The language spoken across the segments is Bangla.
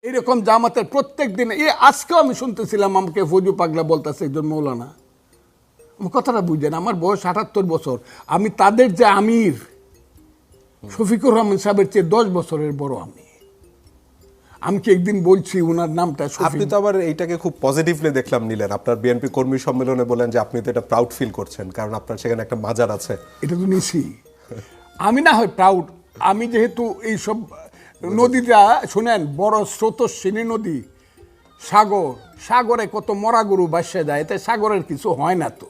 এরকম জামাতের প্রত্যেক দিন আজকেও আমি শুনতেছিলাম আমাকে ফজু পাগলা বলতেছে একজন মৌলানা। আমার কথাটা বুঝেন, আমার বয়স ৭৮ বছর, আমি তাদের যে আমির শফিকুর রহমান সাহেবের চেয়ে 10 বছরের বড়। আমি কি একদিন বলছি ওনার নামটা? আপনি তো আবার এইটাকে খুব পজিটিভলি দেখলাম নিলেন, আপনার বিএনপি কর্মী সম্মেলনে বলেন যে আপনি তো এটা প্রাউড ফিল করছেন কারণ আপনার সেখানে একটা মাজার আছে। এটা তো নিছি, আমি না হয় প্রাউড। আমি যেহেতু এইসব নদীটা শুনেন, বড় স্রোতস্বিনী নদী, সাগরে কত মরা গরু বাসা যায়, এতে সাগরের কিছু হয় না তো,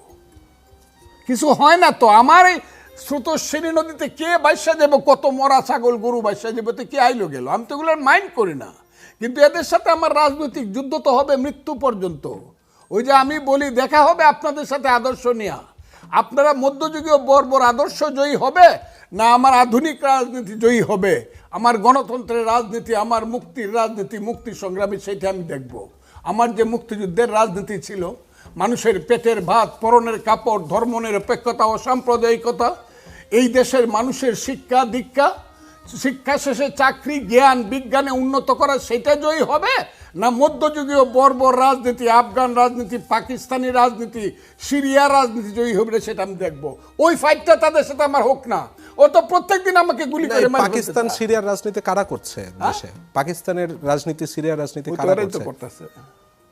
কিছু হয় না তো। আমার এই স্রোতস্বিনী নদীতে কে বাসা যাবো, কত মরা ছাগল গরু বাসা যাবো, তো কে আইলো গেল, আমি তো এগুলো মাইন্ড করি না। কিন্তু এদের সাথে আমার রাজনৈতিক যুদ্ধ তো হবে মৃত্যু পর্যন্ত। ওই যে আমি বলি, দেখা হবে আপনাদের সাথে আদর্শ নিয়ে। আপনারা মধ্যযুগীয় বর্বর আদর্শ জয়ী হবে না আমার আধুনিক রাজনীতি জয়ী হবে, আমার গণতন্ত্রের রাজনীতি, আমার মুক্তির রাজনীতি, মুক্তি সংগ্রামী, সেইটা আমি দেখব। আমার যে মুক্তিযুদ্ধের রাজনীতি ছিল, মানুষের পেটের ভাত, পরনের কাপড়, ধর্মনিরপেক্ষতা ও সাম্প্রদায়িকতা, এই দেশের মানুষের শিক্ষা দীক্ষা, শিক্ষা শেষে চাকরি, জ্ঞান বিজ্ঞানে উন্নত করা, সেটা জয়ী হবে না মধ্যযুগীয় বর্বর রাজনীতি, আফগান রাজনীতি, পাকিস্তানি রাজনীতি, সিরিয়া রাজনীতি জয়ী হবে, সেটা আমি দেখবো। ওই ফাইটটা তাদের সাথে আমার হোক না। ও তো প্রত্যেকদিন আমাকে গুলি করে মারবে। পাকিস্তান সিরিয়ার রাজনীতি কারা করছে দেশে? পাকিস্তানের রাজনীতি, সিরিয়ার রাজনীতি কারা করছে?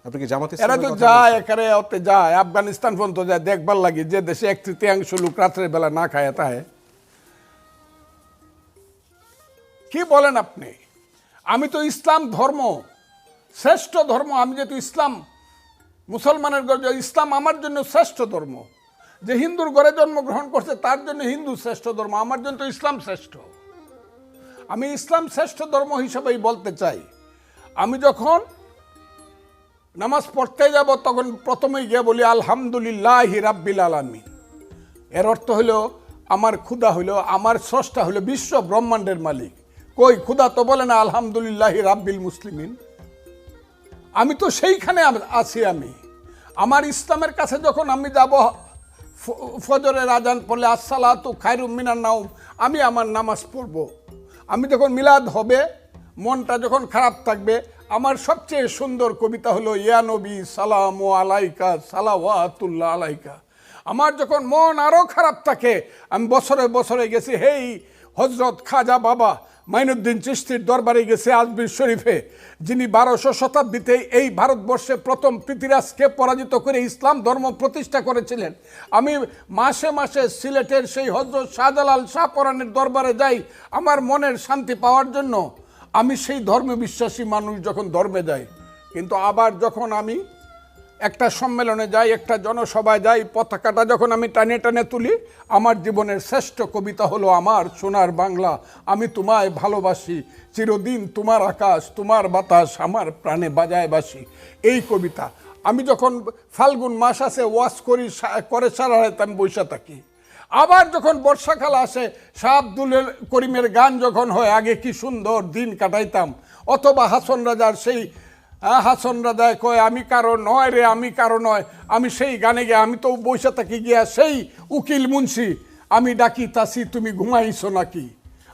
আপনি কি জামাতে? এরা তো যায় একারে, ওতে যায় আফগানিস্তান পর্যন্ত যায় দেখবার লাগে, যে দেশে 1/3 লোক রাত্রের বেলা না খায় তাহে। কি বলেন আপনি? আমি তো ইসলাম ধর্ম শ্রেষ্ঠ ধর্ম, আমি যেহেতু ইসলাম মুসলমানের ঘরে, ইসলাম আমার জন্য শ্রেষ্ঠ ধর্ম। যে হিন্দুর ঘরে জন্মগ্রহণ করছে তার জন্য হিন্দু শ্রেষ্ঠ ধর্ম, আমার জন্য তো ইসলাম শ্রেষ্ঠ। আমি ইসলাম শ্রেষ্ঠ ধর্ম হিসাবেই বলতে চাই। আমি যখন নামাজ পড়তে যাব তখন প্রথমেই গিয়ে বলি আলহামদুলিল্লাহি রাব্বিল আলামিন। এর অর্থ হলো আমার খুদা হইল, আমার স্রষ্টা হইল বিশ্ব ব্রহ্মাণ্ডের মালিক। কই খুদা তো বলে না আলহামদুলিল্লাহি রাব্বিল মুসলিমিন। আমি তো সেইখানে আছি। আমি আমার ইসলামের কাছে যখন আমি যাব, ফজরের আজান পড়লে আসসালাতু খায়রুম মিনান নাওম, আমি আমার নামাজ পড়ব। আমি যখন মিলাদ হবে, মনটা যখন খারাপ থাকবে, আমার সবচেয়ে সুন্দর কবিতা হলো ইয়া নবী সালামু আলাইকা সালাওয়াতুল্লাহ আলাইকা। আমার যখন মন আরও খারাপ থাকে, আমি বছরে বছরে গেছি হেই হজরত খাজা বাবা মাইনুদ্দিন চিশতির দরবারে গেছে আজমির শরীফে, যিনি 1200 শতাব্দীতে এই ভারতবর্ষে প্রথম পৃথিবীরাজকে পরাজিত করে ইসলাম ধর্ম প্রতিষ্ঠা করেছিলেন। আমি মাসে মাসে সিলেটের সেই হজরত শাহজালাল শাহপরানের দরবারে যাই আমার মনের শান্তি পাওয়ার জন্য। আমি সেই ধর্মে বিশ্বাসী মানুষ যখন ধর্মে যাই। কিন্তু আবার যখন আমি একটা সম্মেলনে যাই, একটা জনসভায় যাই, পতাকাটা যখন আমি টানে টানে তুলি, আমার জীবনের শ্রেষ্ঠ কবিতা হলো আমার সোনার বাংলা, আমি তোমায় ভালোবাসি, চিরদিন তোমার আকাশ তোমার বাতাস আমার প্রাণে বাজায় বাসি। এই কবিতা আমি যখন ফাল্গুন মাস আসে ওয়াজ করে সারা রাত আমি বসে থাকি। আবার যখন বর্ষাকাল আসে, শাহ আব্দুল করিমের গান যখন হয়, আগে কি সুন্দর দিন কাটাইতাম, অথবা হাসন রাজার সেই হাসন রাজায় কয় আমি কারো নয় রে, আমি কারো নয়, আমি সেই গানে গিয়ে আমি তো বসে থাকি গিয়া সেই উকিল মুন্সি, আমি ডাকি তাসি তুমি ঘুমাইছো নাকি।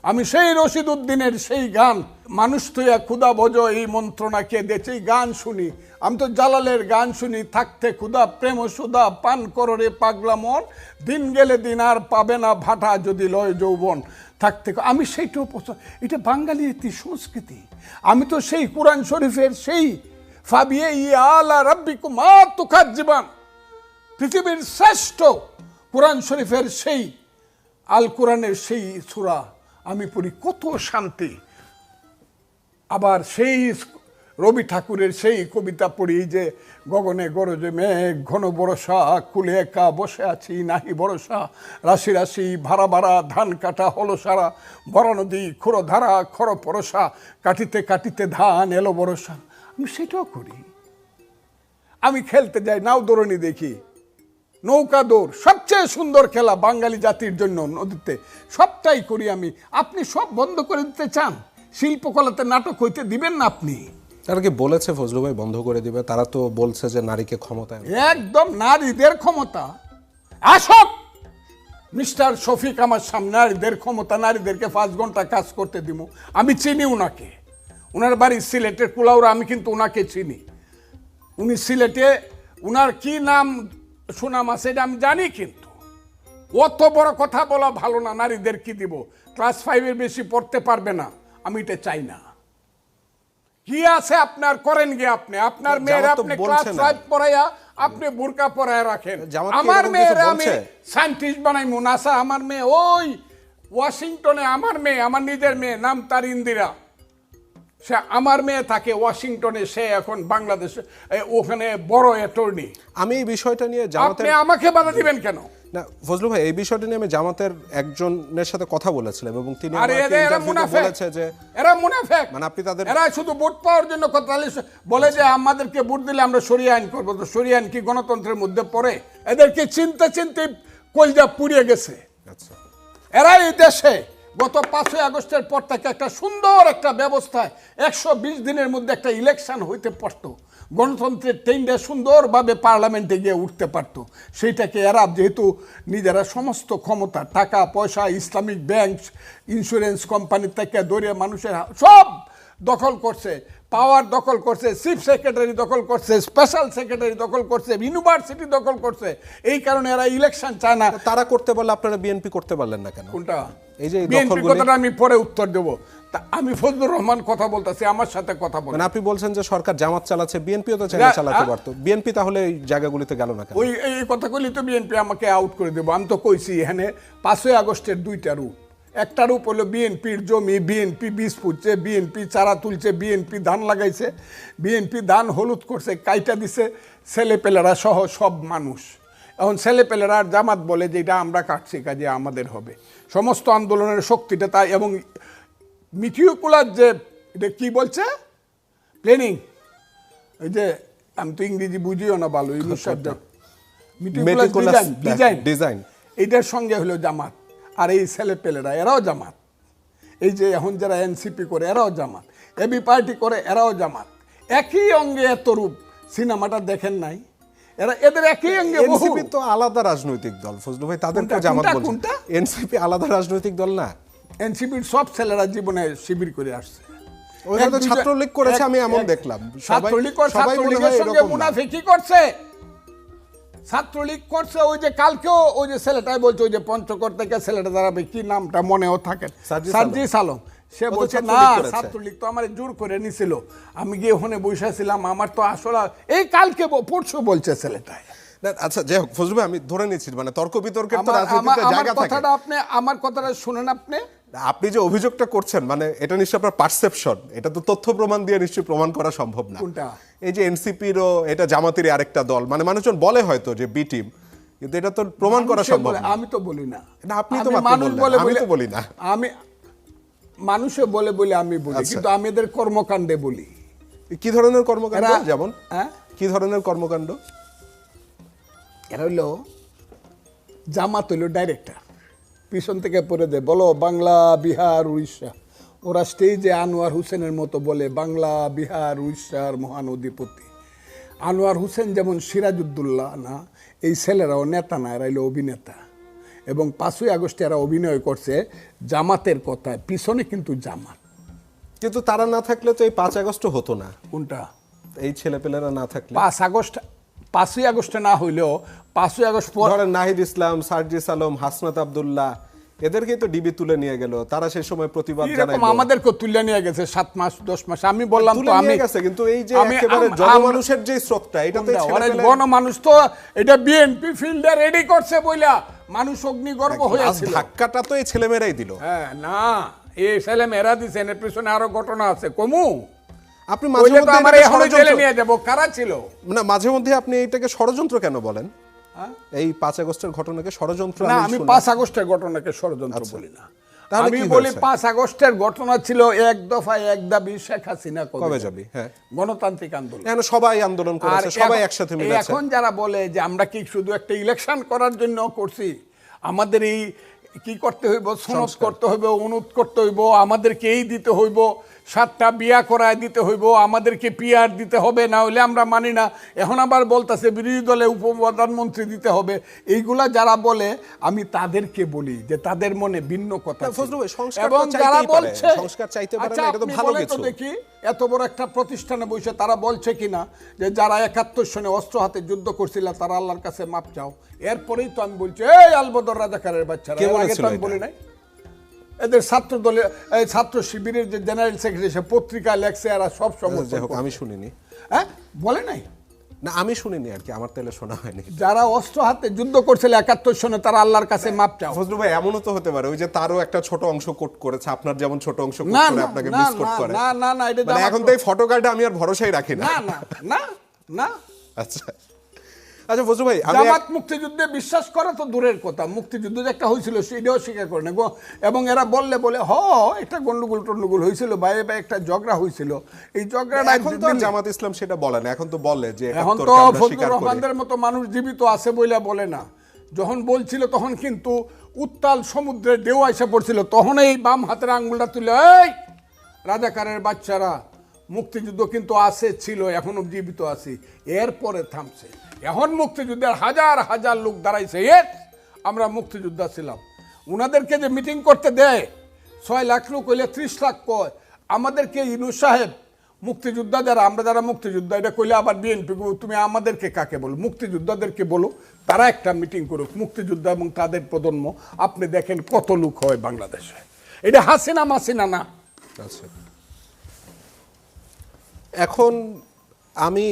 আমি সেই রশিদ উদ্দিনের সেই গান, মানুষ তুইয়া ক্ষুদা বোঝো এই মন্ত্রণাকে দে, সেই গান শুনি। আমি তো জালালের গান শুনি, থাকতে ক্ষুদা প্রেম সুদা পান করো রে পাগলা মন, দিন গেলে দিন আর পাবে না ভাটা যদি লয় যৌবন থাকতে। আমি সেইটাও পছন্দ, এটা বাঙালির একটি সংস্কৃতি। আমি তো সেই কোরআন শরীফের সেই ফাবিয়ে আলা রাব্বিকুম তুকাজ্জিবান, পৃথিবীর শ্রেষ্ঠ কোরআন শরীফের সেই আল কোরআনের সেই সূরা আমি পড়ি, কত শান্তি। আবার সেই রবি ঠাকুরের সেই কবিতা পড়ি যে গগনে গরজে মেঘ ঘন বরষা, কুলে একা বসে আছি নাহি বরষা, রাশি রাশি ভাড়া ভাড়া ধান কাটা হলো সারা, বড় নদী খোড়ো ধারা খর পরশা, কাটিতে কাটিতে ধান এলো বরষা। আমি সেটাও করি। আমি খেলতে যাই, নাও দৌড়নি দেখি, নৌকা দৌড়, সবচেয়ে সুন্দর খেলা বাঙালি জাতির জন্য নদীতে, সবটাই করি আমি। আপনি সব বন্ধ করে দিতে চান? শিল্পকলাতে নাটক হইতে দিবেন না আপনি? তারা কি বলেছে ফজলু ভাই বন্ধ করে দিবে? তারা তো বলছে যে নারীকে ক্ষমতায়, একদম নারীদের ক্ষমতা। আসক মিস্টার শফিক আমার সামনে, নারীদের ক্ষমতা, নারীদেরকে 5 ঘন্টা কাজ করতে দিব। আমি চিনি উনাকে, ওনার বাড়ি সিলেটের কুলাউড়া, আমি কিন্তু ওনাকে চিনি। উনি সিলেটে, উনার কি নাম সুনাম আছে এটা আমি জানি, কিন্তু অত বড় কথা বলা ভালো না। নারীদের কি দিব, ক্লাস 5-এর বেশি পড়তে পারবে না, আমি এটা চাই না। কি আছে আপনার, করেন গিয়ে আপনি, আপনার মেয়েরা আপনি ক্লাস 5 পড়াইয়া আপনি বোরকা পরায় রাখেন। আমার মেয়েরা আমি সায়েন্টিস্ট বানাইমু, নাসা। আমার মেয়ে ওই ওয়াশিংটনে, আমার মেয়ে, আমার নিজের মেয়ে, নাম তার ইন্দিরা, সে আমার মেয়ে থাকে ওয়াশিংটনে, সে এখন বাংলাদেশে ওখানে বড় অ্যাটর্নি। আমি এই বিষয়টা নিয়ে আপনি আমাকে বাধা দিবেন কেন? না ফজলু ভাই, এই বিষয়টা নিয়ে আমি জামাতের একজনের সাথে কথা বলেছিলাম এবং তিনি বলেছে যে এরা মুনাফেক, মানে আপনি তাদের, এরা শুধু ভোট পাওয়ার জন্য কথা বলে যে আমাদেরকে ভোট দিলে আমরা শরিয়া আইন করবো। তো শরিয়া আইন কি গণতন্ত্রের মধ্যে পড়ে? এদেরকে চিনতে চিনতে কলজা পুড়িয়ে গেছে। আচ্ছা, এরা এই দেশে গত 5ই আগস্টের পর থেকে একটা সুন্দর একটা ব্যবস্থায় 120 দিনের মধ্যে একটা ইলেকশন হইতে পারতো, গণতন্ত্রের ট্রেনটা সুন্দরভাবে পার্লামেন্টে গিয়ে উঠতে পারতো। সেইটাকে এরা যেহেতু নিজেরা সমস্ত ক্ষমতা, টাকা পয়সা, ইসলামিক ব্যাংক, ইন্স্যুরেন্স কোম্পানির থেকে দরিয়া মানুষের সব দখল করছে, পাওয়ার দখল করছে, চিফ সেক্রেটারি দখল করছে, স্পেশাল সেক্রেটারি দখল করছে, ইউনিভার্সিটি দখল করছে। এই কারণে এরা ইলেকশন চায় না। তারা করতে পারলে আপনারা বিএনপি করতে পারলেন না কেন? কোনটা? এই যে বিএনপি কথাটা আমি পরে উত্তর দেব। আমি ফজলুর রহমান কথা বলতেছি, আমার সাথে কথা বলেন। মানে আপনি বলছেন যে সরকার জামাত চালাচ্ছে, বিএনপিও তো চাইলে চালাতে পারতো। বিএনপি তাহলে এই জায়গাগুলিতে গেল না কেন? ওই এই কথাগুলি তো বিএনপি আমাকে আউট করে দেবো। আমি তো কইছি এখানে 5ই আগস্টের 2টা রূপ। একটা রূপ হলো বিএনপির জমি, বিএনপি বীজ পুঁতছে, বিএনপি চারা তুলছে, বিএনপি ধান লাগাইছে, বিএনপি ধান হলুদ করছে, কাইটা দিছে ছেলেপেলেরা সহ সব মানুষ। এখন ছেলেপেলেরা আর জামাত বলে যে এটা আমরা কাটছি, কাজে আমাদের হবে। সমস্ত আন্দোলনের শক্তিটা তাই। এবং মিটিকুলার যে এটা কি বলছে প্ল্যানিং, ওই যে আমি তো ইংরেজি বুঝিও না ভালো, ইংলিশ শব্দ ডিজাইন, এইটার সঙ্গে হলো জামাত। আর এই ছেলেপেলেরা এরাও জামাত। এই যে এখন যারা এনসিপি করে এরাও জামাত, এবি পার্টি করে এরাও জামাত। একই অঙ্গে এত রূপ, সিনেমাটা দেখেন নাই? এদের একই অঙ্গে। এনসিপি তো আলাদা রাজনৈতিক দল ফজলু ভাই, তাদেরকে জামাত বলছেন। এনসিপি আলাদা রাজনৈতিক দল না? এনসিপির সব ছেলেরা জীবনে শিবির করে আসছে। ওইটা তো ছাত্রলীগ করেছে, আমি এমন দেখলাম। ছাত্রলীগের সঙ্গে মুনাফিকি করছে, ছাত্রলীগ করছে। ওই যে কালকেও ওই যে ছেলেটাই বলছে, ওই যে পঞ্চগড় থেকে ছেলেটা দাঁড়াবে, কি নামটা মনেও থাকে, সার্জিস আলম, সে বলছে না ছাত্রলীগ তো আমার জোর করে নিছিল, আমি গিয়ে ওখানে বসেছিলাম, আমার তো আসলে এই কালকে পরশু বলছে ছেলেটাই। আচ্ছা যাই হোক ফজলু ভাই, আমি ধরে নিচ্ছি মানে তর্ক বিতর্কের তো রাজনীতিতে জায়গা থাকে। কথাটা আপনি আমার কথাটা শুনেন। আপনি যে অভিযোগটা করছেন মানে এটা নিশ্চয়ই আপনার পারসেপশন, এটা তো তথ্য প্রমাণ দিয়ে নিশ্চয়ই প্রমাণ করা সম্ভব না। কোনটা? এই যে এনসিপিরও এটা জামাতেরই আরেকটা দল, মানে মানুষজন বলে হয়তো যে বি টিম, কিন্তু এটা তো প্রমাণ করা সম্ভব না। আমি তো বলি না, এটা আপনি তো মাত্র বললেন, আমি তো বলি না। আমি মানুষে বলে বলে আমি বলি, কিন্তু আমি এদের কর্মকাণ্ডে বলি। কি ধরনের কর্মকাণ্ড? যেমন কি ধরনের কর্মকাণ্ড? এরা হইলো জামাত হইলো ডাইরেক্টর, পিছন থেকে পড়ে দেয়, বলো বাংলা, বিহার, উড়িষ্যা। ওরা স্টেজে আনোয়ার হোসেনের মতো বলে বাংলা, বিহার, উড়িষ্যার মহান অধিপতি। আনোয়ার হোসেন যেমন সিরাজউদ্দৌলা না, এই ছেলেরাও নেতা না, এরা হইলো অভিনেতা। এবং 5ই আগস্টে এরা অভিনয় করছে জামাতের কথায়, পিছনে কিন্তু জামাত। কিন্তু তারা না থাকলে তো এই 5 আগস্ট হতো না। কোনটা? এই ছেলেপেলেরা না থাকলে। 5ই আগস্টে না হইলেও 5ই আগস্ট পর ধরেন নাহিদ ইসলাম, সার্জিস আলম, হাসনাত আব্দুল্লাহ, এদেরকেই তো ডিবি তুলে নিয়ে গেল, তারা সেই সময় প্রতিবাদ জানাইলো। আমাদেরকে তুলে নিয়ে গেছে 7 মাস 10 মাস। আমি বললাম তো আমি গেছে, কিন্তু এই যে একেবারে জনমানুষের যে স্রোতটা, এটা তো গণমানুষ তো এটা বিএনপি ফিল্ডে রেডি করছে বইলা মানুষ অগ্নিগর্ভ হয়েছিল। ধাক্কাটা তো এই ছেলেমেয়েরাই দিল। হ্যাঁ না, এই ছেলেমেয়েরা দিছে, এর পিছনে আরো ঘটনা আছে। কমু আপনি মাঝে মধ্যে আমার এখন জেলে নিয়ে যাব, কারা ছিল না, মাঝে মধ্যে আপনি এটাকে ষড়যন্ত্র কেন বলেন? এই 5 আগস্টের ঘটনাকে ষড়যন্ত্র? না, আমি 5 আগস্টের ঘটনাকে ষড়যন্ত্র বলি না। আমি বলি 5 আগস্টের ঘটনা ছিল এক দফা এক দাবি, শেখ হাসিনা কবে যাবে। হ্যাঁ, গণতান্ত্রিক আন্দোলন, এখন সবাই আন্দোলন করেছে, সবাই একসাথে মিলে আছে। এখন যারা বলে যে আমরা কি শুধু একটা ইলেকশন করার জন্য করছি, আমাদের এই কি করতে হইব, সনদ করতে হইব, অনুরোধ করতে হইব, আমাদেরকে এই দিতে হইব, 7টা বিয়া করায় দিতে হইব, আমাদেরকে পিআর দিতে হবে, না হলে আমরা মানি না। এখন আবার বলতেছে বিরোধী দলে উপপ্রধানমন্ত্রী দিতে হবে। এইগুলা যারা বলে আমি তাদেরকে বলি যে তাদের মনে ভিন্ন কথা ছিল। ফজলু ভাই, সংস্কার তো এবং যারা চাইতেই পারে, বলছে সংস্কার চাইতে পারে না, আচ্ছা, এটা তো আপনি ভালো বলেন তো কিছু। দেখি এত বড় একটা প্রতিষ্ঠানে বসে তারা বলছে কিনা যে যারা 71 সনে অস্ত্র হাতে যুদ্ধ করছিল তারা আল্লাহর কাছে মাপ চাও। এরপরেই তো আমি বলছি এই আলবদর রাজাকারের বাচ্চারা, কে এর আগে বলেছিল তো আমি এটা? বলি নাই। এদের ছাত্র দলের ছাত্র শিবিরের যে জেনারেল সেক্রেটারি সে পত্রিকা লেখছে আর সব যাই সমর্থন হোক, করছে। আমি শুনিনি। হ্যাঁ বলে নাই। না, আমি শুনিনি আর কি, আমার তাহলে শোনা হয়নি। যারা অস্ত্র হাতে যুদ্ধ করছিল 71 সনে তারা আল্লাহর কাছে মাপ চাও। ফজলু ভাই, এমনও তো হতে পারে ওই যে তারও একটা ছোট অংশ কোট করেছে, আপনার যেমন ছোট অংশ কোট না করে না আপনাকে না মিস কোট করে। না না না, এটা মানে এখন তো এই ফটো কার্ডে আমি আর ভরসাই রাখি না। না না না না। আচ্ছা আচ্ছা ফজলু ভাই, আমি জামাত মুক্তিযুদ্ধে বিশ্বাস করা তো দূরের কথা, মুক্তিযুদ্ধ যে একটা হয়েছিল সেটাও স্বীকার করে না এবং এরা বললে বলে একটা গন্ডগোল হয়েছিল, বাইরে একটা ঝগড়া হয়েছিল। এই ঝগড়াটা এখন তো আর জামাত ইসলাম সেটা বলে না, এখন তো বলে যে এখন 71 তো কে আমরা ফজলুর স্বীকার করি। রহমানদের মতো মানুষ জীবিত আছে বলে বলে না। যখন বলছিল তখন কিন্তু উত্তাল সমুদ্রের ঢেউ এসে পড়ছিল, তখন এই বাম হাতের আঙ্গুলটা তুলে এই রাজাকারের বাচ্চারা মুক্তিযুদ্ধ কিন্তু আছে, ছিল, এখনো জীবিত আছি, এরপরে থামছে। এখন মুক্তিযুদ্ধের হাজার হাজার লোক দাঁড়াইছে, আমরা মুক্তিযোদ্ধা ছিলাম। উনাদেরকে যে মিটিং করতে দেয় 6 লাখ লোক হইলে 30 লাখ কয়, আমাদেরকে ইউনূস সাহেব মুক্তিযোদ্ধা যারা, আমরা যারা মুক্তিযোদ্ধা এটা কইলে আবার বিএনপি তুমি আমাদেরকে কাকে বলো, মুক্তিযোদ্ধাদেরকে বলো, তারা একটা মিটিং করুক মুক্তিযোদ্ধা এবং তাদের প্রজন্ম, আপনি দেখেন কত লোক হয় বাংলাদেশে। এটা হাসিনা মাসিনা না। আচ্ছা, এখন আমি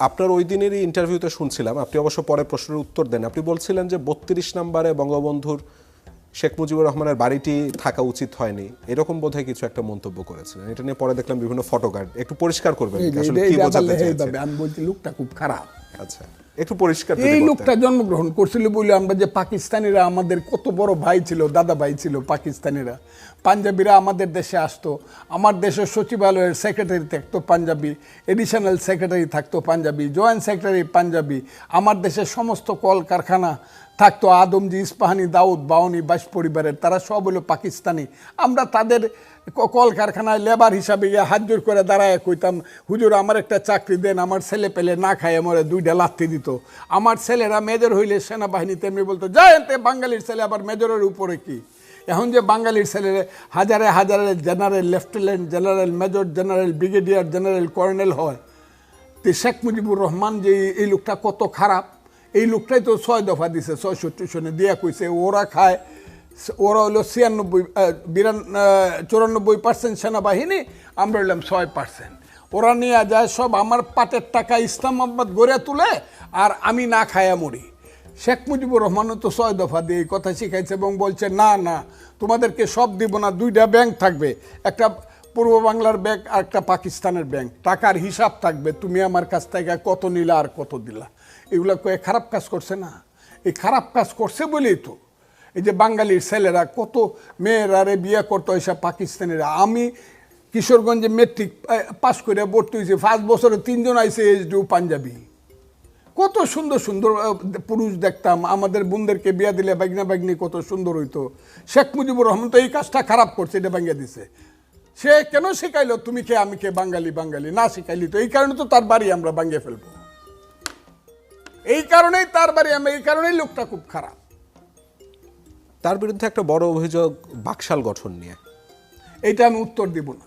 আপনার ওই দিনেরই ইন্টারভিউতে শুনছিলাম, আপনি অবশ্য পরে প্রশ্নের উত্তর দেন, আপনি বলছিলেন যে 32 নম্বরে বঙ্গবন্ধুর শেখ মুজিবুর রহমানের বাড়িটি থাকা উচিত হয়নি, এরকম বোধহয় কিছু একটা মন্তব্য করেছিলেন। এটা নিয়ে পরে দেখলাম বিভিন্ন ফটো কার্ড, একটু পরিষ্কার করবেন আসলে কি বোঝাতে চাইছেন? আমি বলছি লোকটা খুব খারাপ। আচ্ছা, একটু পরিষ্কার যদি এই করতেন। লোকটা জন্মগ্রহণ করছিল বলে আমরা যে পাকিস্তানিরা, আমাদের কত বড় ভাই ছিল, দাদা ভাই ছিল পাকিস্তানিরা, পাঞ্জাবিরা আমাদের দেশে আসতো, আমার দেশের সচিবালয়ের সেক্রেটারি থাকতো পাঞ্জাবি, এডিশনাল সেক্রেটারি থাকতো পাঞ্জাবি, জয়েন্ট সেক্রেটারি পাঞ্জাবি, আমার দেশের সমস্ত কল কারখানা থাকতো আদমজি, ইস্পাহানি, দাউদ, বাউনি, বাইশ পরিবারের, তারা সব হলো পাকিস্তানি। আমরা তাদের কল কারখানায় লেবার হিসাবে গিয়ে হাত জোর করে দাঁড়ায় কইতাম, হুজুর আমার একটা চাকরি দেন, আমার ছেলে পেলে না খায় মরে 2টা লাথি দিত। আমার ছেলেরা মেজর হইলে সেনাবাহিনীতে এমনি বলতো, যায় এতে বাঙালির ছেলে আবার মেজরের উপরে কি। এখন যে বাঙালির ছেলে হাজারে হাজারে general, lieutenant general, major general, brigadier general, colonel হয়, তো শেখ মুজিবুর রহমান যে এই লোকটা কত খারাপ, এই লোকটাই তো 6 দফা দিছে, 66 সনে দিয়া কইছে ওরা খায়, ওরা হলো 94% সেনাবাহিনী, আমরা হইলাম 6%। ওরা নিয়ে যায় সব আমার পাটের টাকা ইসলামাবাদ গড়ে তুলে, আর আমি না খায়া মরি। শেখ মুজিবুর রহমানও তো 6 দফা দিয়ে এই কথা শিখাইছে এবং বলছে না না তোমাদেরকে সব দিব না, 2টা ব্যাংক থাকবে, একটা পূর্ব বাংলার ব্যাংক আর একটা পাকিস্তানের ব্যাংক, টাকার হিসাব থাকবে, তুমি আমার কাছ থেকে কত নিলা আর কত দিলা। এগুলো কয়ে খারাপ কাজ করছে না, এই খারাপ কাজ করছে বলেই তো এই যে বাঙালির ছেলেরা কত মেয়েরারে বিয়ে করতো এইসব পাকিস্তানিরা। আমি কিশোরগঞ্জে মেট্রিক পাস করে ভর্তি হয়েছি, 5 বছরে 3 জন আইসে এইচডিউ পাঞ্জাবি, কত সুন্দর সুন্দর পুরুষ দেখতাম, আমাদের বোনদেরকে বিয়া দিলে বাগনা বাগনি কত সুন্দর হইতো। শেখ মুজিবুর রহমান তো এই কাজটা খারাপ করছে, এটা ভাঙিয়ে দিছে। সে কেন শিখাইলো তুমি কে আমি কে, বাঙালি বাঙালি না শিখাইলি তো, এই কারণে তো তার বাড়ি আমরা ভাঙিয়ে ফেলবো, এই কারণেই তার বাড়ি আমরা, এই কারণেই লোকটা খুব খারাপ। তার বিরুদ্ধে একটা বড় অভিযোগ বাকশাল গঠন নিয়ে, এইটা আমি উত্তর দিব না।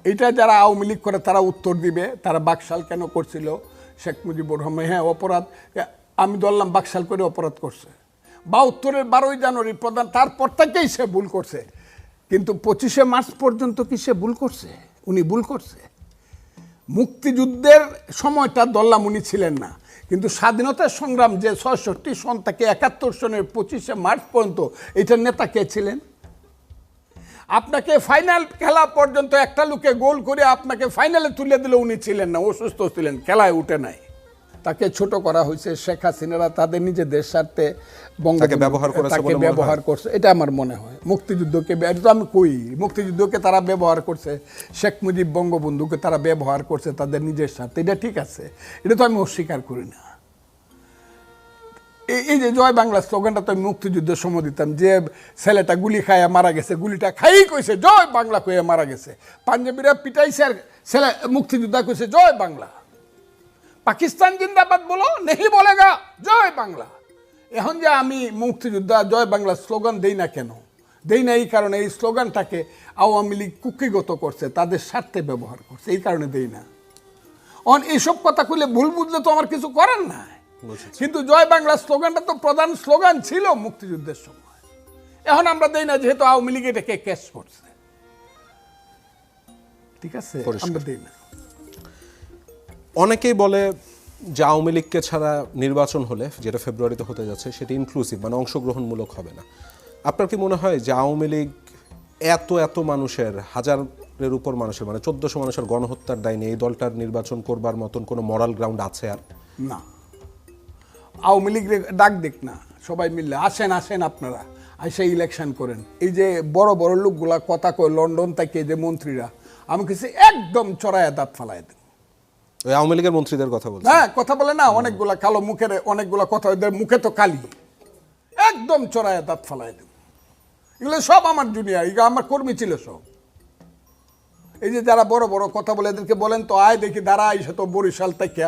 এইটা যারা আওয়ামী লীগ করে তারা উত্তর দিবে, তারা বাকশাল কেন করছিল। শেখ মুজিবুর রহমান হ্যাঁ অপরাধ, আমি ধরলাম বাকশাল করে অপরাধ করছে, 72-এর 12ই জানুয়ারি প্রধান, তারপর থেকেই সে ভুল করছে, কিন্তু 25শে মার্চ পর্যন্ত কি সে ভুল করছে? উনি ভুল করছে। মুক্তিযুদ্ধের সময়টা ধরলাম উনি ছিলেন না, কিন্তু স্বাধীনতার সংগ্রাম যে 66 সন থেকে 71 সনের 25শে মার্চ পর্যন্ত এটার নেতা কে ছিলেন? আপনাকে ফাইনাল খেলা পর্যন্ত একটা লোকে গোল করে আপনাকে ফাইনালে তুলে দিলে উনি ছিলেন না, অসুস্থ ছিলেন, খেলায় উঠে নাই, তাকে ছোট করা হয়েছে। শেখ হাসিনারা তাদের নিজেদের স্বার্থে তাকে ব্যবহার করছে, এটা আমার মনে হয়। মুক্তিযুদ্ধকে, এটা তো আমি কই, মুক্তিযুদ্ধকে তারা ব্যবহার করছে, শেখ মুজিব বঙ্গবন্ধুকে তারা ব্যবহার করছে তাদের নিজের স্বার্থে, এটা ঠিক আছে, এটা তো আমি অস্বীকার করি না। এই যে জয় বাংলা স্লোগানটা তো আমি মুক্তিযুদ্ধের সময় দিতাম, যে ছেলেটা গুলি খাইয়া মারা গেছে, গুলিটা খাইই কইছে জয় বাংলা কইয়া মারা গেছে, পাঞ্জাবিরা পিটাইছে আর ছেলে মুক্তিযোদ্ধা কইছে জয় বাংলা। পাকিস্তান জিন্দাবাদ বলো, নেহি বলেগা জয় বাংলা। এখন যে আমি মুক্তিযোদ্ধা জয় বাংলা স্লোগান দেই না কেন, দেই না এই কারণে এই স্লোগানটাকে আওয়ামী লীগ কুক্ষিগত করছে, তাদের স্বার্থে ব্যবহার করছে, এই কারণে দেই না। এইসব কথা কইলে ভুল বুঝলে তো আমার কিছু করার নাই। কিন্তু জয় বাংলা স্লোগানটা তো প্রধান স্লোগান ছিল মুক্তিযুদ্ধের সময়। এখন আমরা দেই না যেহেতু আওয়ামী লীগ এটাকে ক্যাশ করছে, ঠিক আছে, আমরা দেই না। অনেকেই বলে যে আওয়ামী লীগকে ছাড়া নির্বাচন হলে, যেটা ফেব্রুয়ারিতে হতে যাচ্ছে, সেটা ইনক্লুসিভ মানে অংশগ্রহণমূলক হবে না। আপনার কি মনে হয় যে আওয়ামী লীগ এত মানুষের, হাজারের উপর মানুষের, মানে 1400 মানুষের গণহত্যার দায় নিয়ে এই দলটার নির্বাচন করবার মতন কোনো মরাল গ্রাউন্ড আছে? আর না, আওয়ামী লীগ ডাক দেখ না, সবাই মিললে আসেন আসেন আপনারা আইসা ইলেকশন করেন। এই যে বড় বড় লোকগুলা কথা কয় লন্ডন থেকে, যে মন্ত্রীরা, আমি কিছু একদম চড়াইয়া দাঁত ফালাই দেব। ওই আওয়ামী লীগের মন্ত্রীদের কথা বলছে? হ্যাঁ, কথা বলে না, অনেকগুলা কালো মুখের অনেকগুলা কথা, ওদের মুখে তো কালি, একদম চড়াইয়া দাঁত ফালাই দেব। এগুলো সব আমার জুনিয়র, এগুলো আমার কর্মী ছিল সব। এই যে যারা বড় বড় কথা বলে, এদেরকে বলেন তো আয় দেখি, দাঁড়া আইসা তো বরিশাল থেকে,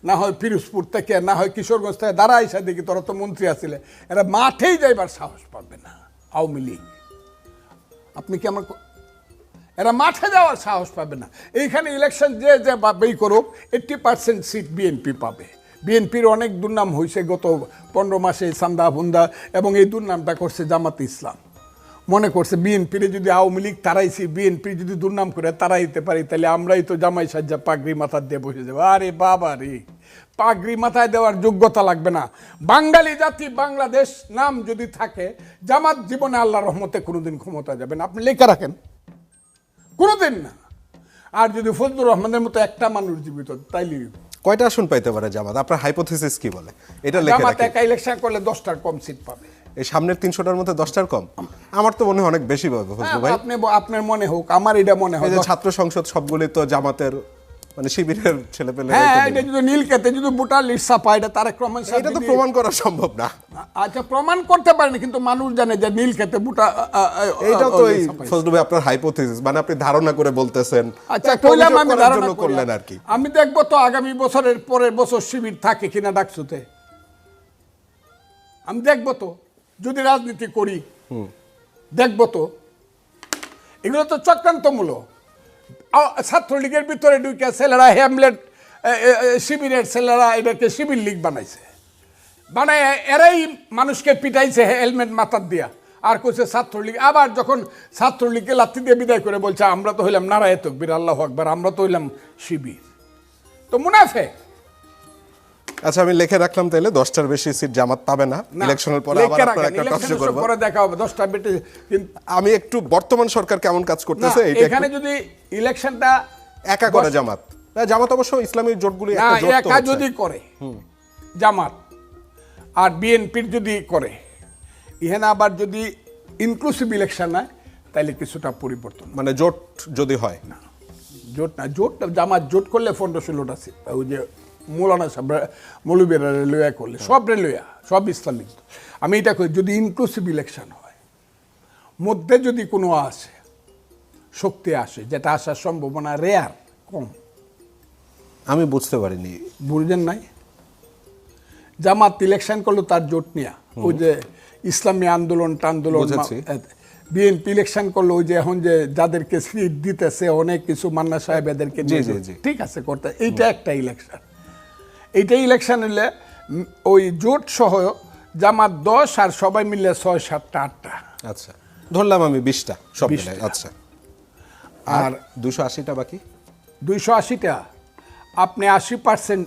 না হয় পিরোজপুর থেকে, না হয় কিশোরগঞ্জ থেকে, দাঁড়া আইসা দেখি তোরা তো মন্ত্রী আছিলে। এরা মাঠেই যাইবার সাহস পাবে না আওয়ামী লীগ। আপনি কি আমার, এরা মাঠে যাওয়ার সাহস পাবে না। এইখানে ইলেকশন যে যে বেই করুক, 80% সিট বিএনপি পাবে। বিএনপির অনেক দুর্নাম হয়েছে গত 15 মাসে, সান্দা বুন্দা, এবং এই দুর্নামটা করছে জামাতে ইসলাম। মনে করছে বিএনপির যদি আওয়ামী লীগ তারাইছি, বিএনপি যদি দুর্নাম করে তারাইতে পারি, তাহলে আমরাই তো জামাই সাজ্জা পাগড়ি মাথায় দিয়ে বসে যাবো। আরে বাবা রে, পাগড়ি মাথায় দেওয়ার যোগ্যতা লাগবে না। বাঙালি জাতি, বাংলাদেশ নাম যদি থাকে, জামাত জীবনে আল্লাহর রহমতে কোনোদিন ক্ষমতা যাবে না, আপনি লেখা রাখেন, কোনোদিন না। আর যদি ফজলুর রহমানের মতো একটা মানুষ জীবিত, তাইলে কয়টা আসন পাইতে পারে জামাত? আপনার হাইপোথিসিস কি বলে? এটা লেখা জামাত রাখেন। একা ইলেকশন করলে 10টার কম সিট পাবে। এই সামনের 300টার মধ্যে 10টার কম? আমার তো মনে হয় অনেক বেশি পাবে ফজলু ভাই। আপনার মনে হোক, আমার এটা মনে হয়। এই যে ছাত্র সংসদ সবগুলি তো জামাতের, মানে শিবিরের ছেলেপেলে। হ্যাঁ, এটা যদি নীলক্ষেতে যদি ভোটার লিস্ট ছাপা, এটা তারেক রহমান সাহেব, এটা তো প্রমাণ করা সম্ভব না। আচ্ছা, প্রমাণ করতে পারেনি, কিন্তু মানুষ জানে যে নীলক্ষেতে ভোটার। এইটা তো এই ফজলু ভাই আপনার হাইপোথিসিস, মানে আপনি ধারণা করে বলতেছেন। আচ্ছা, কইলাম আমি ধারণা করলেন আর কি। আমি দেখবো তো আগামী বছরের পরের বছর শিবির থাকে কিনা ডাকসুতে, আমি দেখবো তো, যদি রাজনীতি করি দেখবো তো। এগুলো তো চক্রান্তমূলক। ছাত্রলীগের ভিতরে ঢুকে ছেলেরা হ্যামলেট, শিবিরের ছেলেরা এটাকে শিবির লীগ বানাইছে, বানায় এরাই মানুষকে পিটাইছে হেলমেট মাথার দিয়া, আর কইছে ছাত্রলীগ। আবার যখন ছাত্রলীগকে লাথি দিয়ে বিদায় করে বলছে আমরা তো হইলাম নারায়ে তাকবীর আল্লাহু আকবার, আমরা তো হইলাম শিবির, তো মুনাফিক। আচ্ছা, আমি লিখে রাখলাম তাহলে 10টার বেশি সিট জামাত পাবে না ইলেকশনের পরে। আবার আপনারা একটা টক শো করব, পরে দেখা হবে 10টা বেটে। কিন্তু আমি একটু বর্তমান সরকার কেমন কাজ করতেছে এটা এখানে যদি ইলেকশনটা একা করে জামাত, না জামাত অবশ্য ইসলামী জোটগুলি একটা জোট, একা যদি করে জামাত আর বিএনপির যদি করে, এখানে আবার যদি ইনক্লুসিভ ইলেকশন হয়, তাহলে কিছুটা পরিবর্তন। মানে জোট যদি হয় না, জোট না, জোট জামাত জোট করলে 15-16টা সিট, ওই যে মৌলানা সাহেব মৌলবীরা লইয়া করলে, সব লইয়া, সব ইসলামিক। আমি এটা করি, যদি ইনক্লুসিভ ইলেকশন হয়, মধ্যে যদি কোনো আসে, শক্তি আসে, যেটা আসার সম্ভাবনা রেয়ার, কম। আমি বুঝতে পারিনি, বুঝলেন নাই? জামাত ইলেকশন করলো তার জোট নিয়া, ওই যে ইসলামী আন্দোলন টান্দোলন। বিএনপি ইলেকশন করলো ওই যে এখন যে যাদেরকে সিট দিতেছে অনেক কিছু, মান্না সাহেব এদেরকে, ঠিক আছে করতে। এইটা একটা ইলেকশন। এইটা ইলেকশন হলে ওই জোট সহ জামাত 10 আর সবাই মিলে 6, 7, 8টা। আচ্ছা, ধরলাম আমি 20টা সব মিলে। আচ্ছা, আর 280টা বাকি? 280টা আপনি 80%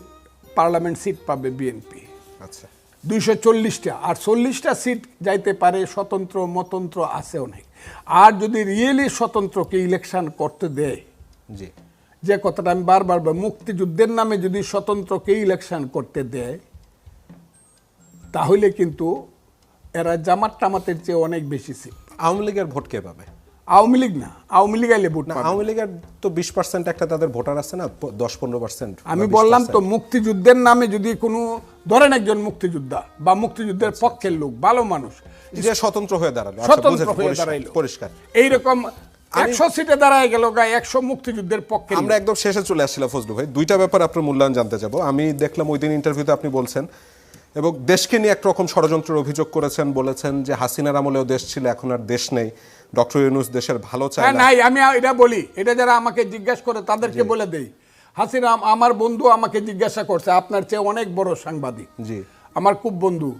পার্লামেন্ট সিট পাবে বিএনপি। আচ্ছা, 240টা, আর 40টা সিট যাইতে পারে স্বতন্ত্র মতন্ত্র আছে অনেক। আর যদি রিয়েলি স্বতন্ত্রকে ইলেকশন করতে দেয়, জি, যে কথাটা আমি বারবার, মুক্তিযুদ্ধের নামে যদি স্বতন্ত্রকে ইলেকশন করতে দেয়, তাহলে কিন্তু এরা জামাত টামাতের চেয়ে অনেক বেশি সিট। আওয়ামী লীগের ভোট কে পাবে? আওয়ামী লীগ না, আওয়ামী লীগ আইলে ভোট না, পাবে। আওয়ামী লীগের তো 20% একটা তাদের ভোটার আছে না, 10-15%। আমি বললাম তো মুক্তিযুদ্ধের নামে যদি কোনো ধরেন একজন মুক্তিযোদ্ধা বা মুক্তিযুদ্ধের পক্ষের লোক ভালো মানুষ যে স্বতন্ত্র হয়ে দাঁড়ালো, আচ্ছা, স্বতন্ত্র বুঝেছি, হয়ে পরিষ্কার, দাঁড়াইলো, পরিষ্কার। এইরকম 100 সিটে দাঁড়ায় গেল গায়ে 100 মুক্তিযুদ্ধের পক্ষে। আমরা একদম শেষে চলে আসছিলাম ফজলু ভাই, দুইটা ব্যাপার আপনার মূল্যায়ন জানতে যাব। আমি দেখলাম ওই দিন ইন্টারভিউতে আপনি বলছেন এবং দেশকে নিয়ে একরকম ষড়যন্ত্রের অভিযোগ করেছেন, বলেছেন যে হাসিনার আমলেও দেশ ছিল, এখন আর দেশ নেই, ডক্টর ইউনূস দেশের ভালো চায় না। নাই, আমি এটা বলি, এটা যারা আমাকে জিজ্ঞাসা করে তাদেরকে বলে দেই, হাসিনা আমার বন্ধু আমাকে জিজ্ঞাসা করছে, আপনার চেয়ে অনেক বড় সাংবাদিক, জি, আমার খুব বন্ধু,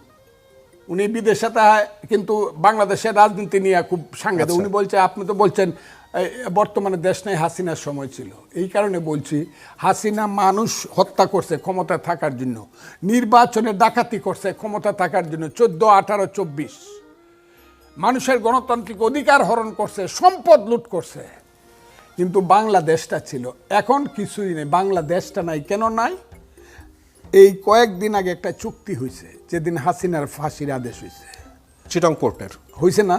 উনি বিদেশে থাকে কিন্তু বাংলাদেশের রাজনীতি নিয়ে খুব সাংঘাতিক। উনি বলছে আপনি তো বলছেন বর্তমানে দেশ নেই, হাসিনার সময় ছিল। এই কারণে বলছি, হাসিনা মানুষ হত্যা করছে ক্ষমতা থাকার জন্য, নির্বাচনে ডাকাতি করছে ক্ষমতা থাকার জন্য, 14, 18, 24 মানুষের গণতান্ত্রিক অধিকার হরণ করছে, সম্পদ লুট করছে, কিন্তু বাংলাদেশটা ছিল। এখন কিছুই নেই, বাংলাদেশটা নাই। কেন নাই? এই কয়েকদিন আগে একটা চুক্তি হয়েছে, যেদিন হাসিনার ফাঁসির আদেশ হয়েছে, চিটং পোর্টের হয়েছে না?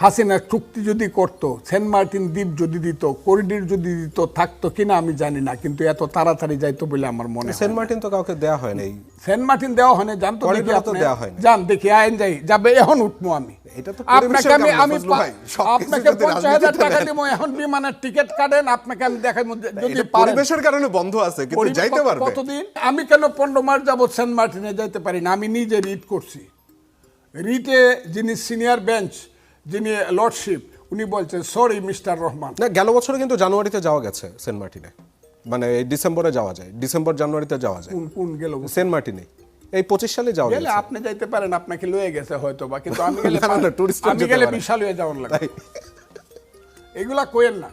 হাসিনার চুক্তি যদি করতো, সেন্ট মার্টিন দ্বীপ যদি দিত, করিডোর যদি দিত, থাকতো কিনা আমি জানি না, কিন্তু এত তাড়াতাড়ি যাইতো বলে আমার মনে হয়। সেন্ট মার্টিন তো কাউকে দেয়া হয় নাই, সেন্ট মার্টিন দেওয়া হয় না, জানতো দেখি করিডোর তো আপনি দেওয়া হয়নি। জান দেখি আইন যাই যাবে, এখন উঠবো আমি। এটা তো আপনাকে পরিবেশের আমি কারণে আমি ফজলু ভাই, সবকিছু আপনাকে যদি 50,000 টাকা রাজনীতিতে দিব, এখন বিমানের টিকিট কাটেন, আপনাকে আমি দেখাই যদি এটা পারেন। পরিবেশের কারণে বন্ধ আছে, কিন্তু যাইতে পারবে। কতদিন? আমি কেন 15 মাস যাবত সেন্ট মার্টিনে যাইতে পারি না? আমি নিজে রিট করছি। রিটে যিনি সিনিয়র বেঞ্চ, যিনি লর্ডশিপ, উনি বলছেন সরি মিস্টার রহমান। না, গেল বছরে কিন্তু জানুয়ারিতে যাওয়া গেছে সেন্ট মার্টিনে, মানে এই ডিসেম্বরে যাওয়া যায়, ডিসেম্বর জানুয়ারিতে যাওয়া যায় কোন গেল সেন্ট মার্টিনে, এই 25 সালে যাওয়া গেলে গেছে। আপনি যাইতে পারেন, আপনাকে লয়ে গেছে হয়তো বা, কিন্তু আমি গেলে না, না, tourist আমি যেতে গেলে পারে। বিশাল হয়ে যাওয়ার লাগে। এগুলা কোয়েন না।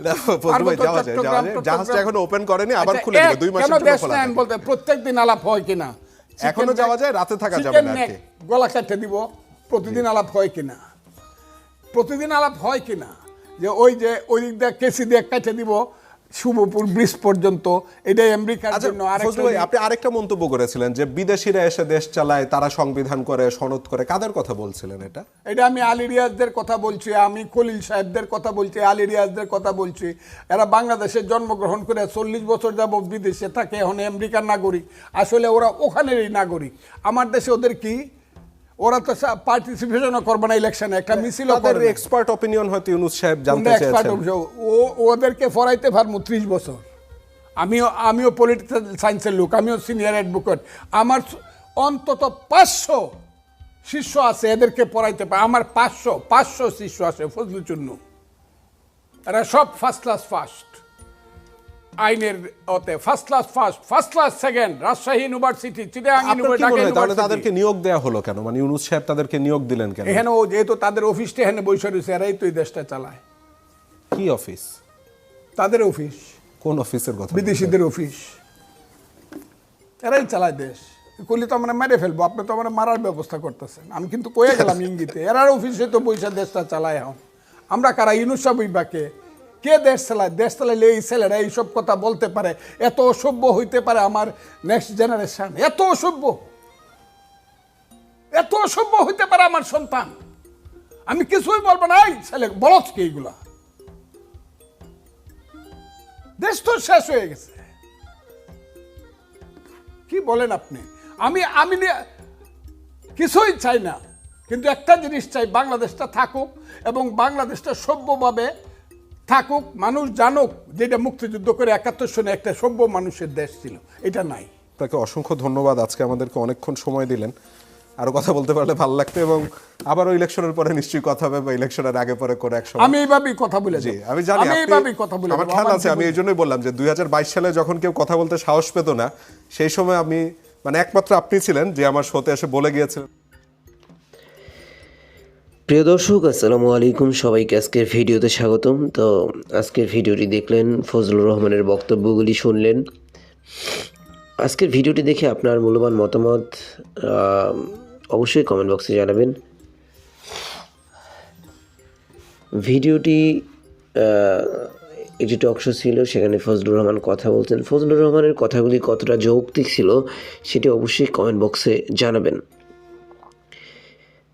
না, ফজলু ভাই, যাওয়া যায়, যাওয়া যায়। জাহাজটা এখনো ওপেন করেনি, আবার আচ্ছা, খুলে দিবে 2 মাসের কেন জন্য দেশ খোলা নেন থাকে। বলতে প্রত্যেকদিন আলাপ হয় কিনা? এখনো যাওয়া যায়, রাতে থাকা যাবে না আর কি। গলা কাটতে দিব, প্রতিদিন আলাপ হয় কিনা? প্রতিদিন আলাপ হয় কিনা? যে ওই যে ওই দিক দিয়ে কেসি দিয়ে কাটে দিব শুভপুর ব্রিজ পর্যন্ত, এটাই আমেরিকার আচ্ছা, জন্য। ফজলু ভাই, আপনি আরেকটা মন্তব্য করেছিলেন যে বিদেশিরা এসে দেশ চালায়, তারা সংবিধান করে, সনদ করে, কাদের কথা বলছিলেন এটা? এটা আমি আলী রিয়াজদের কথা বলছি, আমি খলিল সাহেবদের কথা বলছি, আলী রিয়াজদের কথা বলছি। এরা বাংলাদেশে জন্মগ্রহণ করে 40 বছর যাবত বিদেশে থাকে, এখন আমেরিকার নাগরিক। আসলে ওরা ওখানেরই নাগরিক। আমার দেশে ওদের কি, ওরা তো পার্টিসিপেশনও করবে না ইলেকশনে, একটা মিছিল তাদের এক্সপার্ট অপিনিয়ন হয়তো ইউনূস সাহেব জানতে চেয়েছেন। ওদেরকে ফরাইতে পারবো 30 বছর। আমিও পলিটিক্যাল সায়েন্সের লোক, আমিও সিনিয়র অ্যাডভোকেট। আমার অন্তত 500 শিষ্য আছে, এদেরকে পড়াইতে পারে। আমার 500 শিষ্য আছে ফজলু চুন্নু, এরা সব ফার্স্ট ক্লাস ফার্স্ট, আইনের ওতে first class second, Rajshahi university, Chittagong university. তাহলে তাদেরকে নিয়োগ দেয়া হলো কেন? মানে ইউনূস সাহেব তাদেরকে নিয়োগ দিলেন কেন? এখানে ও যেহেতু তাদের অফিসটা এখানে বসে রয়েছে, এরাই তো এই দেশটা চালায়। কি অফিস? তাদের অফিস, কোন অফিসের কথা? বিদেশিদের অফিস, এরাই চালায় দেশ। কইলে তো আমরা মেরে ফেলবো, আপনি তো আমরা মারার ব্যবস্থা করতেছেন। আমি কিন্তু কয়ে গেলাম ইঙ্গিতে, এরার অফিসে তো বৈশা দেশটা চালায়। এখন আমরা কারা? ইউনূস সাহেব বাকে কে দেশ চালায়? দেশ চালাইলে এই ছেলেরা এইসব কথা বলতে পারে, এত অসভ্য হইতে পারে? আমার নেক্সট জেনারেশন এত অসভ্য হইতে পারে আমার সন্তান? আমি কিছুই বলবো না, এই ছেলে বলছ কি এইগুলা? দেশ তো শেষ হয়ে গেছে। কি বলেন আপনি? আমি কিছুই চাই না, কিন্তু একটা জিনিস চাই, বাংলাদেশটা থাকুক এবং বাংলাদেশটা সভ্যভাবে থাকুক, মানুষ জানুক যেটা মুক্তিযুদ্ধ করে 71 সনে একটা সভ্য মানুষের দেশ ছিল। এটা নাই। আপনাকে অসংখ্য ধন্যবাদ, আজকে আমাদেরকে অনেকক্ষণ সময় দিলেন। আরো কথা বলতে পারলে ভালো লাগতো, এবং আবারও ইলেকশনের পরে নিশ্চয়ই কথা হবে, বা ইলেকশনের আগে পরে করে একসময়। আমি এইভাবেই কথা বলে জি, আমি জানি এইভাবেই কথা বলে আমার খেয়াল আছে। আমি এই জন্যই বললাম যে 2022 সালে যখন কেউ কথা বলতে সাহস পেত না, সেই সময় আমি, মানে একমাত্র আপনি ছিলেন যে আমার শোতে এসে বলে গিয়েছিলেন। প্রিয় দর্শক, আসসালামু আলাইকুম, সবাইকে আজকের ভিডিওতে স্বাগতম। তো আজকের ভিডিওটি দেখলেন, ফজলুর রহমানের বক্তব্যগুলি শুনলেন। আজকের ভিডিওটি দেখে আপনার মূল্যবান মতামত অবশ্যই কমেন্ট বক্সে জানাবেন। ভিডিওটি একটি টক শো ছিল, সেখানে ফজলুর রহমান কথা বলতেন। ফজলুর রহমানের কথাগুলি কতটা যৌক্তিক ছিল সেটি অবশ্যই কমেন্ট বক্সে জানাবেন।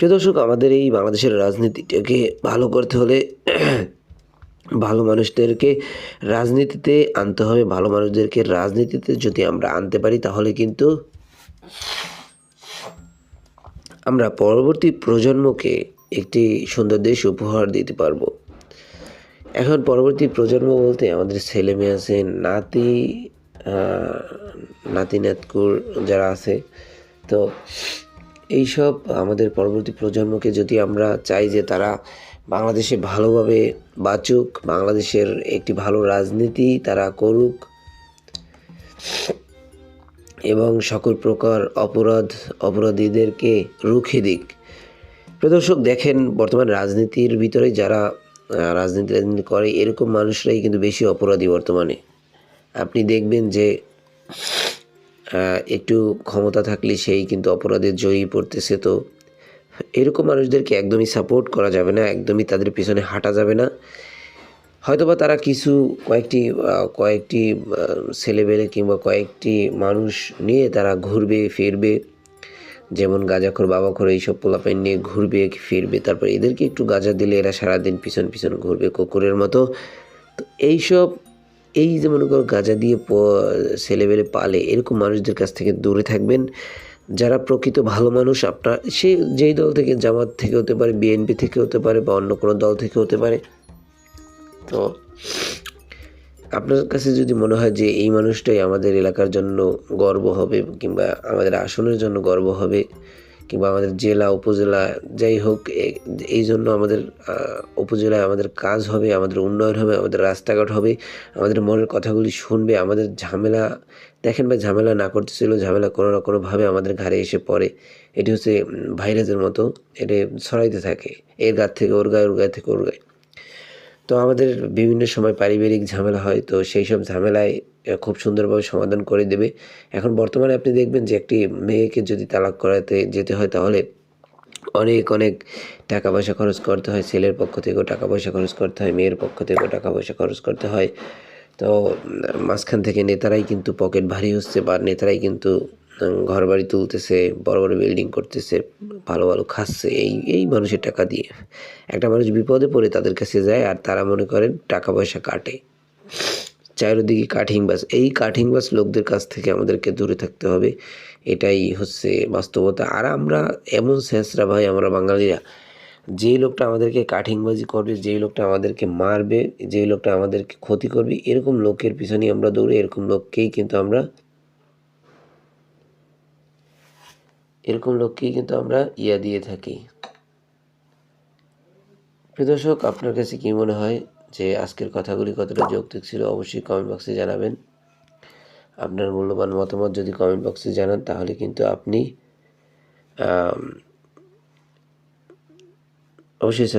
প্রিয় দর্শক, আমাদের এই বাংলাদেশের রাজনীতিটাকে ভালো করতে হলে ভালো মানুষদেরকে রাজনীতিতে আনতে হবে। ভালো মানুষদেরকে রাজনীতিতে যদি আমরা আনতে পারি তাহলে কিন্তু আমরা পরবর্তী প্রজন্মকে একটি সুন্দর দেশ উপহার দিতে পারবো। এখন পরবর্তী প্রজন্ম বলতে আমাদের ছেলে মেয়ে আছে, নাতি নাতকুর যারা আছে, তো এইসব আমাদের পরবর্তী প্রজন্মকে যদি আমরা চাই যে তারা বাংলাদেশে ভালোভাবে বাঁচুক, বাংলাদেশের একটি ভালো রাজনীতি তারা করুক এবং সকল প্রকার অপরাধীদেরকে রুখে দিক। প্রিয় দর্শক, দেখেন বর্তমান রাজনীতির ভিতরে যারা রাজনীতি করে এরকম মানুষরাই কিন্তু বেশি অপরাধী বর্তমানে। আপনি দেখবেন যে একটু ক্ষমতা থাকলে সেই কিন্তু অপরাধের জড়িয়ে পড়তেছে। তো এরকম মানুষদেরকে একদমই সাপোর্ট করা যাবে না, একদমই তাদের পিছনে হাঁটা যাবে না। হয়তোবা তারা কয়েকটি ছেলেবেলে কিংবা কয়েকটি মানুষ নিয়ে তারা ঘুরবে ফিরবে, যেমন গাঁজাখোর বাবাখোর এইসব পোলাপাইন নিয়ে ঘুরবে ফিরবে, তারপর এদেরকে একটু গাঁজা দিলে এরা সারাদিন পিছন পিছন ঘুরবে কুকুরের মতো। তো এই যে মনে করো গাঁজা দিয়ে ছেলেবেলে পালে, এরকম মানুষদের কাছ থেকে দূরে থাকবেন। যারা প্রকৃত ভালো মানুষ, আপনার সে যেই দল থেকে, জামাত থেকে হতে পারে, বিএনপি থেকে হতে পারে, বা অন্য কোনো দল থেকে হতে পারে, তো আপনার কাছে যদি মনে হয় যে এই মানুষটাই আমাদের এলাকার জন্য গর্ব হবে, কিংবা আমাদের আসনের জন্য গর্ব হবে, কিংবা আমাদের জেলা উপজেলা যাই হোক, এই জন্য আমাদের উপজেলায় আমাদের কাজ হবে, আমাদের উন্নয়ন হবে, আমাদের রাস্তাঘাট হবে, আমাদের মনের কথাগুলি শুনবে, আমাদের ঝামেলা দেখেন ভাই, ঝামেলা না করতেছিল, ঝামেলা কোনো না কোনোভাবে আমাদের ঘাড়ে এসে পড়ে। এটি হচ্ছে ভাইরাসের মতো, এটি ছড়াইতে থাকে, এর গা থেকে ওর গায়ে, ওর গায়ে থেকে ওর গায়ে। তো আমাদের বিভিন্ন সময় পারিবারিক ঝামেলা হয়, তো সেই সব ঝামেলায় খুব সুন্দরভাবে সমাধান করে দেবে। এখন বর্তমানে আপনি দেখবেন যে একটি মেয়েকে যদি তালাক করাতে যেতে হয় তাহলে অনেক টাকা পয়সা খরচ করতে হয়। ছেলের পক্ষ থেকেও টাকা পয়সা খরচ করতে হয়, মেয়ের পক্ষ থেকেও টাকা পয়সা খরচ করতে হয়। তো মাঝখান থেকে নেতারাই কিন্তু পকেট ভারী হচ্ছে, বা নেতারাই কিন্তু ঘর বাড়ি তুলতেছে, বড় বড় বিল্ডিং করতেছে, ভালো ভালো খাচ্ছে এই মানুষের টাকা দিয়ে। একটা মানুষ বিপদে পড়ে তাদের কাছে যায়, আর তারা মনে করেন টাকা পয়সা কাটে। চারিদিকে কাঠিংবাজ, এই কাঠিংবাজ লোকদের কাছ থেকে আমাদেরকে দূরে থাকতে হবে। এটাই হচ্ছে বাস্তবতা। আর আমরা এমন শেষরা ভাই, আমরা বাঙালিরা, যেই লোকটা আমাদেরকে কাঠিংবাজি করবে, যেই লোকটা আমাদেরকে মারবে, যেই লোকটা আমাদেরকে ক্ষতি করবে, এরকম লোকের পিছনেই আমরা দৌড়ে, এরকম লোককেই কিন্তু আমরা দিয়ে থাকি। প্রিয় দর্শক, আপনার কাছে কি মনে হয় যে আজকের কথাগুলি কতটা যৌক্তিক ছিল? অবশ্যই কমেন্ট বক্সে জানাবেন। আপনার মূল্যবান মতামত যদি কমেন্ট বক্সে জানান তাহলে কিন্তু আপনি অবশ্যই